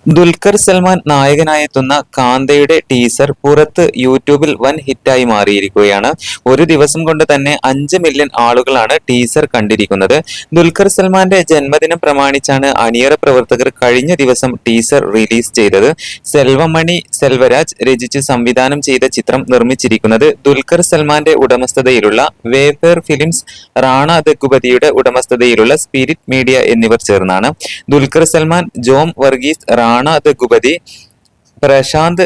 Dulquer Salman നായകനായെത്തുന്ന കാന്തയുടെ teaser പുറത്ത് യൂട്യൂബിൽ വൻ ഹിറ്റായി മാറിയിരിക്കുകയാണ്. ഒരു ദിവസം കൊണ്ട് തന്നെ 5 മില്യൺ ആളുകളാണ് ടീസർ കണ്ടിരിക്കുന്നത്. ദുൽഖർ സൽമാന്റെ ജന്മദിനം പ്രമാണിച്ചാണ് അണിയറ പ്രവർത്തകർ കഴിഞ്ഞ ദിവസം ടീസർ റിലീസ് ചെയ്തത്. സെൽവമണി സെൽവരാജ് രചിച്ച് സംവിധാനം ചെയ്ത ചിത്രം നിർമ്മിച്ചിരിക്കുന്നത് ദുൽഖർ സൽമാന്റെ ഉടമസ്ഥതയിലുള്ള വേഫെയർ ഫിലിംസ്, റാണ ദഗ്ഗുപതിയുടെ ഉടമസ്ഥതയിലുള്ള സ്പിരിറ്റ് മീഡിയ എന്നിവർ ചേർന്നാണ്. ദുൽഖർ സൽമാൻ, ജോം വർഗീസ്, റാണ ദഗ്ഗുപതി, പ്രശാന്ത്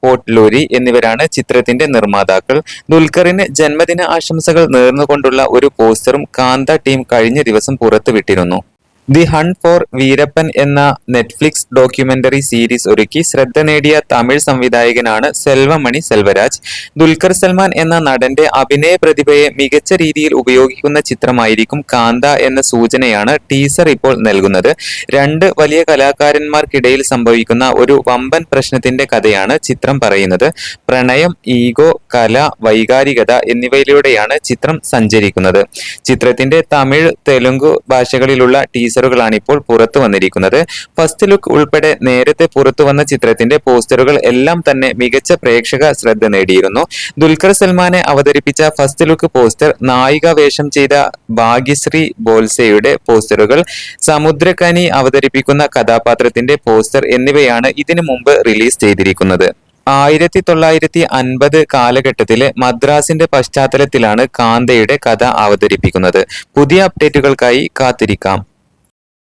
പോട്ട്ലൂരി എന്നിവരാണ് ചിത്രത്തിന്റെ നിർമ്മാതാക്കൾ. ദുൽഖറിന് ജന്മദിന ആശംസകൾ നേർന്നുകൊണ്ടുള്ള ഒരു പോസ്റ്ററും കാന്ത ടീം കഴിഞ്ഞ ദിവസം പുറത്തുവിട്ടിരുന്നു. ദി ഹണ്ട് ഫോർ വീരപ്പൻ എന്ന നെറ്റ്ഫ്ലിക്സ് ഡോക്യുമെന്ററി സീരീസ് ഒരുക്കി ശ്രദ്ധ നേടിയ തമിഴ് സംവിധായകനാണ് സെൽവമണി സെൽവരാജ്. ദുൽഖർ സൽമാൻ എന്ന നടന്റെ അഭിനയ പ്രതിഭയെ മികച്ച രീതിയിൽ ഉപയോഗിക്കുന്ന ചിത്രമായിരിക്കും കാന്ത എന്ന സൂചനയാണ് ടീസർ ഇപ്പോൾ നൽകുന്നത്. രണ്ട് വലിയ കലാകാരന്മാർക്കിടയിൽ സംഭവിക്കുന്ന ഒരു വമ്പൻ പ്രശ്നത്തിന്റെ കഥയാണ് ചിത്രം പറയുന്നത്. പ്രണയം, ഈഗോ, കല, വൈകാരികത എന്നിവയിലൂടെയാണ് ചിത്രം സഞ്ചരിക്കുന്നത്. ചിത്രത്തിന്റെ തമിഴ്, തെലുങ്ക് ഭാഷകളിലുള്ള ടീസറുകളാണ് ഇപ്പോൾ പുറത്തു വന്നിരിക്കുന്നത്. ഫസ്റ്റ് ലുക്ക് ഉൾപ്പെടെ നേരത്തെ പുറത്തു വന്ന ചിത്രത്തിന്റെ പോസ്റ്ററുകൾ എല്ലാം തന്നെ മികച്ച പ്രേക്ഷക ശ്രദ്ധ നേടിയിരുന്നു. ദുൽഖർ സൽമാനെ അവതരിപ്പിച്ച ഫസ്റ്റ് ലുക്ക് പോസ്റ്റർ, നായിക വേഷം ചെയ്ത ഭാഗ്യശ്രീ ബോൾസെയുടെ പോസ്റ്ററുകൾ, സമുദ്രകനി അവതരിപ്പിക്കുന്ന കഥാപാത്രത്തിന്റെ പോസ്റ്റർ എന്നിവയാണ് ഇതിനു മുമ്പ് റിലീസ് ചെയ്തിരിക്കുന്നത്. 1950 കാലഘട്ടത്തിലെ മദ്രാസിന്റെ പശ്ചാത്തലത്തിലാണ് കാന്തയുടെ കഥ അവതരിപ്പിക്കുന്നത്. പുതിയ അപ്ഡേറ്റുകൾക്കായി കാത്തിരിക്കാം.